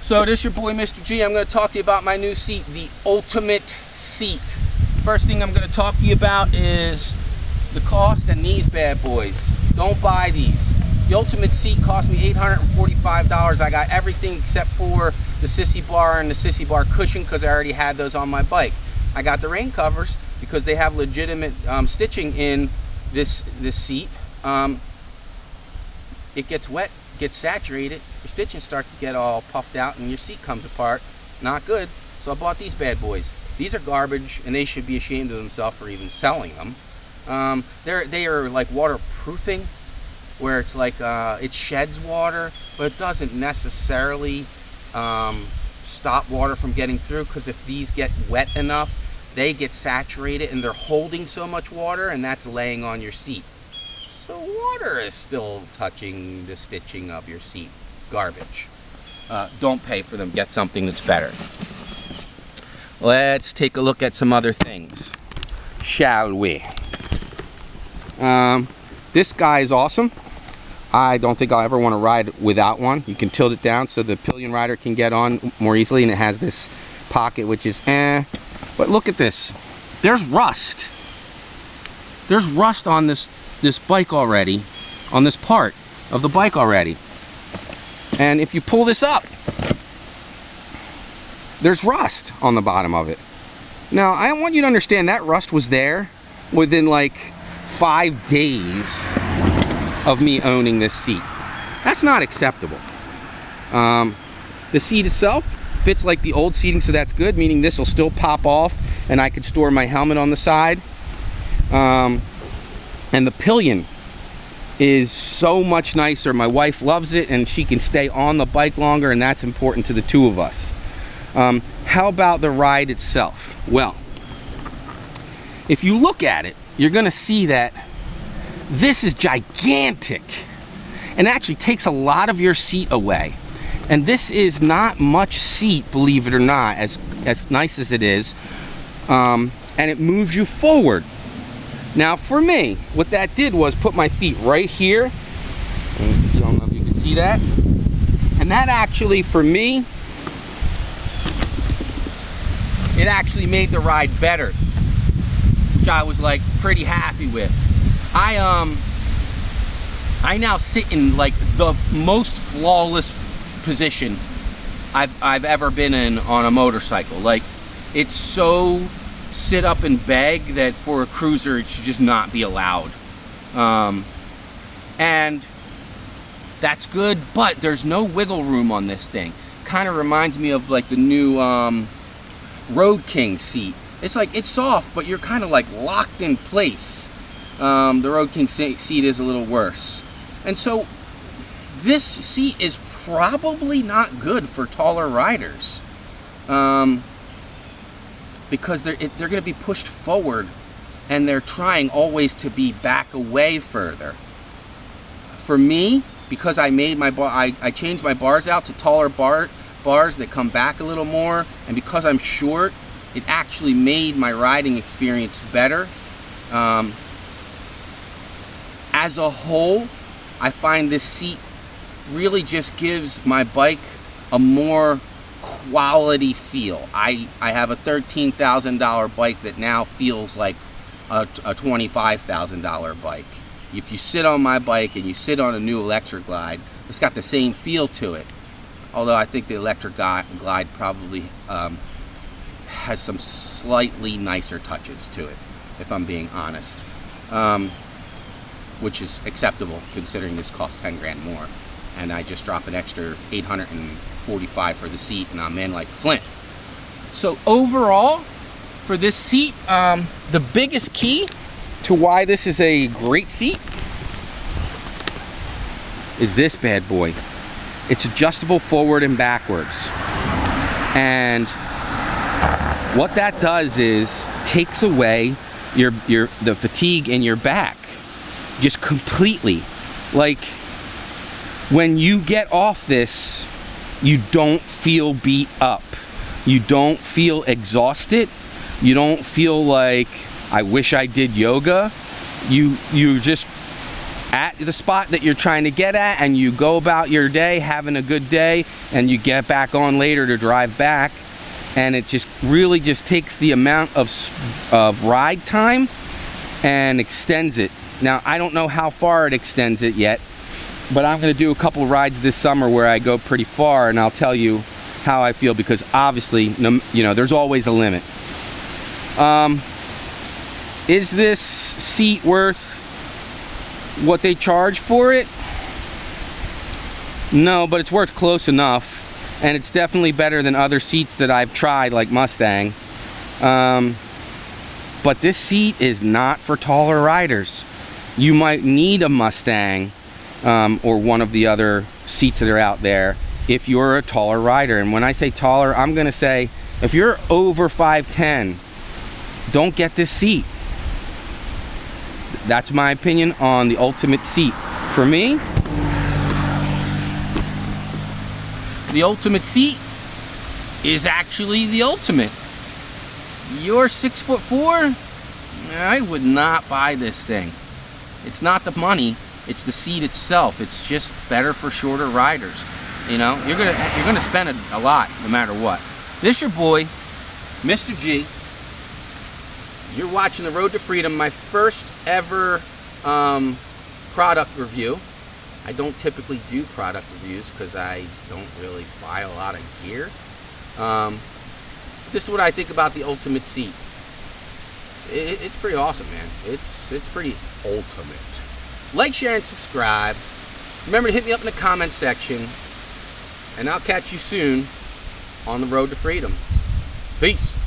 So this is your boy Mr. G. I'm going to talk to you about my new seat, the Ultimate Seat. First thing I'm going to talk to you about is the cost and these bad boys. Don't buy these. The Ultimate Seat cost me $845. I got everything except for the sissy bar and the sissy bar cushion because I already had those on my bike. I got the rain covers because they have legitimate stitching in this seat. It gets wet, gets saturated, your stitching starts to get all puffed out and your seat comes apart. Not good. So I bought these bad boys. These are garbage and they should be ashamed of themselves for even selling them. They are like waterproofing, where it's like it sheds water, but it doesn't necessarily stop water from getting through, because if these get wet enough, they get saturated and they're holding so much water, and that's laying on your seat. So water is still touching the stitching of your seat. Garbage. Don't pay for them. Get something that's better. Let's take a look at some other things, shall we? This guy is awesome. I don't think I'll ever want to ride without one. You can tilt it down so the pillion rider can get on more easily, and it has this pocket which is but look at this. There's rust. There's rust on this bike already, on this part of the bike already. And if you pull this up, there's rust on the bottom of it. Now, I want you to understand that rust was there within like 5 days of me owning this seat. That's not acceptable. The seat itself fits like the old seating, so that's good, meaning this will still pop off and I could store my helmet on the side. And the pillion is so much nicer. My wife loves it and she can stay on the bike longer, and that's important to the two of us. How about the ride itself? Well, if you look at it, you're gonna see that this is gigantic and actually takes a lot of your seat away. And this is not much seat, believe it or not, as nice as it is. And it moves you forward. Now for me, what that did was put my feet right here. I don't know if you can see that. And that actually, for me, it actually made the ride better, which I was like pretty happy with. I now sit in like the most flawless position I've ever been in on a motorcycle. Like, it's so sit up and beg that for a cruiser it should just not be allowed. And that's good, but there's no wiggle room on this thing. Kind of reminds me of like the new Road King seat. It's like, it's soft, but you're kind of like locked in place. The Road King seat is a little worse. And so this seat is probably not good for taller riders, because they're going to be pushed forward and they're trying always to be back away further. For me, because I made my I changed my bars out to taller bars that come back a little more, and because I'm short, it actually made my riding experience better. As a whole, I find this seat really just gives my bike a more quality feel. I have a $13,000 bike that now feels like a $25,000 bike. If you sit on my bike and you sit on a new Electric Glide, it's got the same feel to it. Although I think the Electric Glide probably has some slightly nicer touches to it, if I'm being honest. Which is acceptable considering this costs 10 grand more. And I just drop an extra $845 for the seat and I'm in like Flint. So overall, for this seat, the biggest key to why this is a great seat is this bad boy. It's adjustable forward and backwards. And what that does is takes away the fatigue in your back. Just completely. Like, when you get off this, you don't feel beat up. You don't feel exhausted. You don't feel like, I wish I did yoga. You just at the spot that you're trying to get at, and you go about your day having a good day, and you get back on later to drive back, and it just really just takes the amount of ride time and extends it. Now, I don't know how far it extends it yet, but I'm going to do a couple rides this summer where I go pretty far, and I'll tell you how I feel, because obviously, you know, there's always a limit. Is this seat worth what they charge for it? No, but it's worth close enough, and it's definitely better than other seats that I've tried, like Mustang. But this seat is not for taller riders. You might need a Mustang or one of the other seats that are out there if you're a taller rider. And when I say taller, I'm gonna say if you're over 5'10", don't get this seat. That's my opinion on the Ultimate seat. For me, the Ultimate seat is actually the Ultimate. You're 6'4", I would not buy this thing. It's not the money, it's the seat itself. It's just better for shorter riders. You know, you're gonna spend a lot no matter what. This your boy, Mr. G. You're watching The Road to Freedom, my first ever product review. I don't typically do product reviews because I don't really buy a lot of gear. This is what I think about the Ultimate seat. It's pretty awesome, man. It's pretty ultimate. Like, share, and subscribe. Remember to hit me up in the comment section. And I'll catch you soon on The Road to Freedom. Peace.